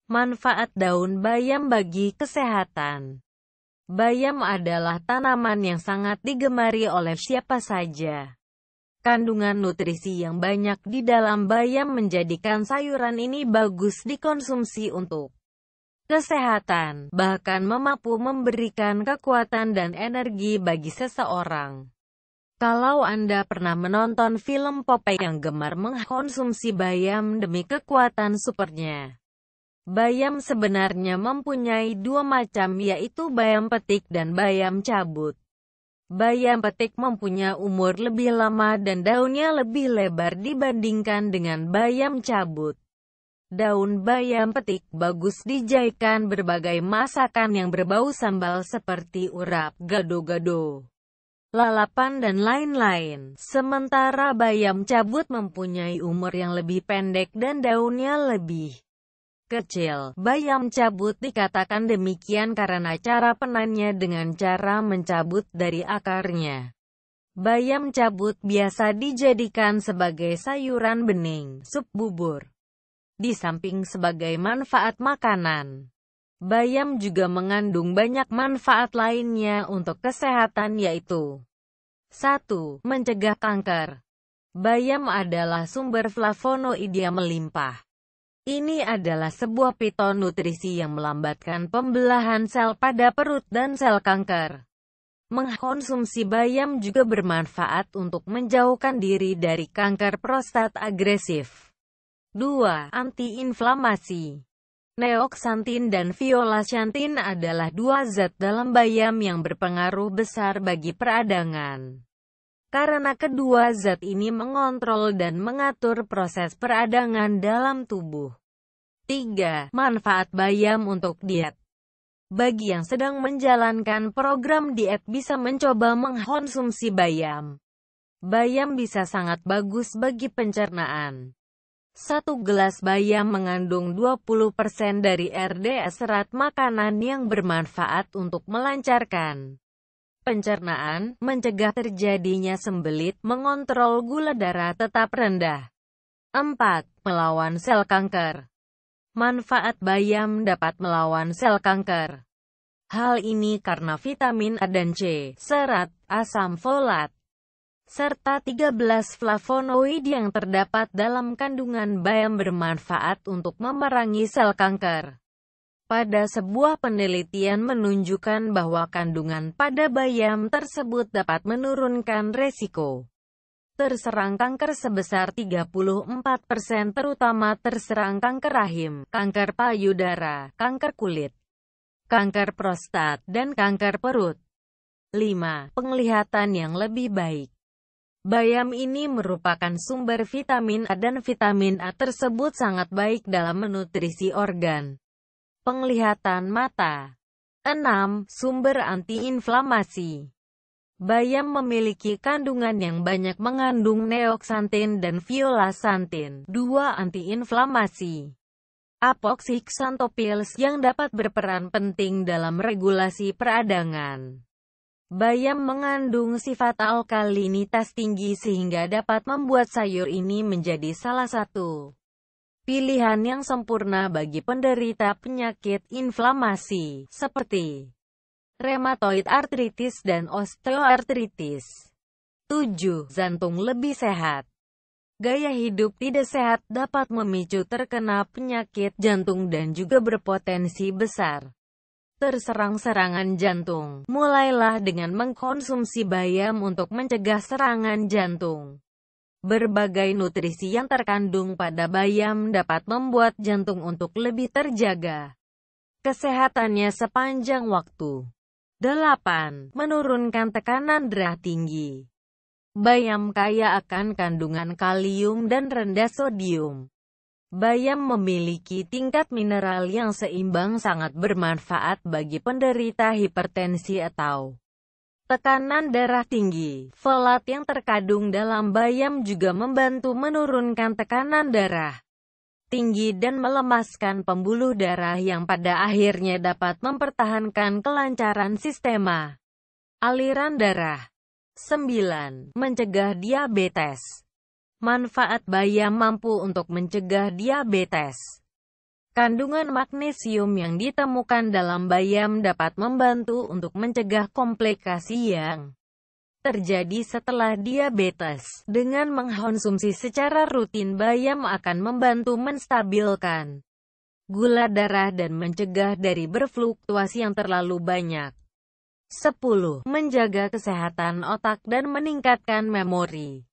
Manfaat daun bayam bagi kesehatan. Bayam adalah tanaman yang sangat digemari oleh siapa saja. Kandungan nutrisi yang banyak di dalam bayam menjadikan sayuran ini bagus dikonsumsi untuk kesehatan, bahkan mampu memberikan kekuatan dan energi bagi seseorang. Kalau Anda pernah menonton film Popeye yang gemar mengkonsumsi bayam demi kekuatan supernya. Bayam sebenarnya mempunyai dua macam, yaitu bayam petik dan bayam cabut. Bayam petik mempunyai umur lebih lama dan daunnya lebih lebar dibandingkan dengan bayam cabut. Daun bayam petik bagus dijahikan berbagai masakan yang berbau sambal seperti urap, gado-gado, lalapan dan lain-lain. Sementara bayam cabut mempunyai umur yang lebih pendek dan daunnya lebih kecil. Bayam cabut dikatakan demikian karena cara panennya dengan cara mencabut dari akarnya. Bayam cabut biasa dijadikan sebagai sayuran bening, sup bubur. Di samping sebagai manfaat makanan, bayam juga mengandung banyak manfaat lainnya untuk kesehatan, yaitu 1. Mencegah kanker. Bayam adalah sumber flavonoid yang melimpah. Ini adalah sebuah fitonutrisi yang melambatkan pembelahan sel pada perut dan sel kanker. Mengkonsumsi bayam juga bermanfaat untuk menjauhkan diri dari kanker prostat agresif. 2. Antiinflamasi. Neoxanthin dan violaxanthin adalah dua zat dalam bayam yang berpengaruh besar bagi peradangan. Karena kedua zat ini mengontrol dan mengatur proses peradangan dalam tubuh. 3. Manfaat bayam untuk diet. Bagi yang sedang menjalankan program diet bisa mencoba mengkonsumsi bayam. Bayam bisa sangat bagus bagi pencernaan. Satu gelas bayam mengandung 20% dari RDA, serat makanan yang bermanfaat untuk melancarkan pencernaan, mencegah terjadinya sembelit, mengontrol gula darah tetap rendah. 4. Melawan sel kanker. Manfaat bayam dapat melawan sel kanker. Hal ini karena vitamin A dan C, serat, asam folat, serta 13 flavonoid yang terdapat dalam kandungan bayam bermanfaat untuk memerangi sel kanker. Pada sebuah penelitian menunjukkan bahwa kandungan pada bayam tersebut dapat menurunkan resiko terserang kanker sebesar 34%, terutama terserang kanker rahim, kanker payudara, kanker kulit, kanker prostat, dan kanker perut. 5. Penglihatan yang lebih baik. Bayam ini merupakan sumber vitamin A dan vitamin A tersebut sangat baik dalam menutrisi organ penglihatan mata. 6. Sumber antiinflamasi. Bayam memiliki kandungan yang banyak mengandung neoxanthin dan violaxanthin, dua antiinflamasi apoxyxanthopils yang dapat berperan penting dalam regulasi peradangan. Bayam mengandung sifat alkalinitas tinggi sehingga dapat membuat sayur ini menjadi salah satu pilihan yang sempurna bagi penderita penyakit inflamasi, seperti rheumatoid arthritis dan osteoartritis. 7. Jantung lebih sehat. Gaya hidup tidak sehat dapat memicu terkena penyakit jantung dan juga berpotensi besar terserang serangan jantung. Mulailah dengan mengkonsumsi bayam untuk mencegah serangan jantung. Berbagai nutrisi yang terkandung pada bayam dapat membuat jantung untuk lebih terjaga kesehatannya sepanjang waktu. 8. Menurunkan tekanan darah tinggi. Bayam kaya akan kandungan kalium dan rendah sodium. Bayam memiliki tingkat mineral yang seimbang, sangat bermanfaat bagi penderita hipertensi atau tekanan darah tinggi. Folat yang terkandung dalam bayam juga membantu menurunkan tekanan darah tinggi dan melemaskan pembuluh darah yang pada akhirnya dapat mempertahankan kelancaran sistema aliran darah. 9. Mencegah diabetes. Manfaat bayam mampu untuk mencegah diabetes. Kandungan magnesium yang ditemukan dalam bayam dapat membantu untuk mencegah komplikasi yang terjadi setelah diabetes. Dengan mengkonsumsi secara rutin, bayam akan membantu menstabilkan gula darah dan mencegah dari berfluktuasi yang terlalu banyak. 10. Menjaga kesehatan otak dan meningkatkan memori.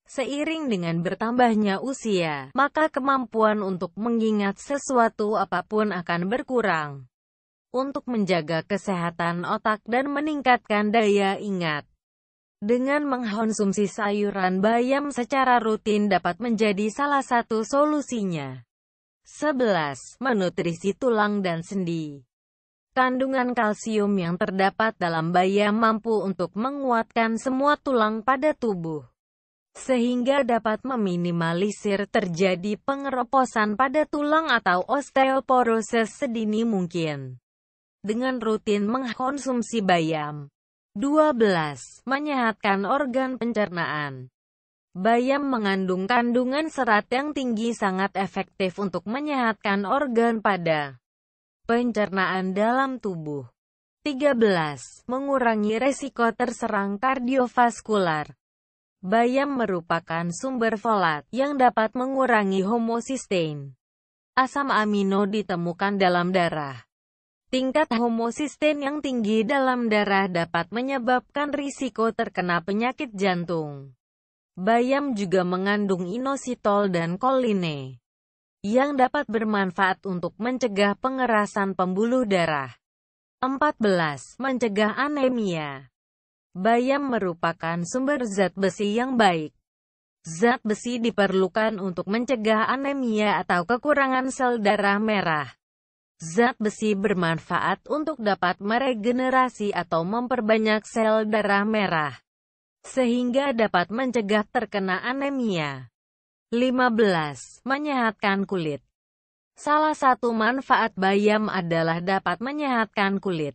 Seiring dengan bertambahnya usia, maka kemampuan untuk mengingat sesuatu apapun akan berkurang. Untuk menjaga kesehatan otak dan meningkatkan daya ingat, dengan mengkonsumsi sayuran bayam secara rutin dapat menjadi salah satu solusinya. 11. Menutrisi tulang dan sendi. Kandungan kalsium yang terdapat dalam bayam mampu untuk menguatkan semua tulang pada tubuh, sehingga dapat meminimalisir terjadi pengeroposan pada tulang atau osteoporosis sedini mungkin. Dengan rutin mengkonsumsi bayam. 12. Menyehatkan organ pencernaan. Bayam mengandung kandungan serat yang tinggi, sangat efektif untuk menyehatkan organ pada pencernaan dalam tubuh. 13. Mengurangi resiko terserang kardiovaskular. Bayam merupakan sumber folat, yang dapat mengurangi homosistein. Asam amino ditemukan dalam darah. Tingkat homosistein yang tinggi dalam darah dapat menyebabkan risiko terkena penyakit jantung. Bayam juga mengandung inositol dan koline, yang dapat bermanfaat untuk mencegah pengerasan pembuluh darah. 14. Mencegah anemia. Bayam merupakan sumber zat besi yang baik. Zat besi diperlukan untuk mencegah anemia atau kekurangan sel darah merah. Zat besi bermanfaat untuk dapat meregenerasi atau memperbanyak sel darah merah, sehingga dapat mencegah terkena anemia. 15. Menyehatkan kulit. Salah satu manfaat bayam adalah dapat menyehatkan kulit.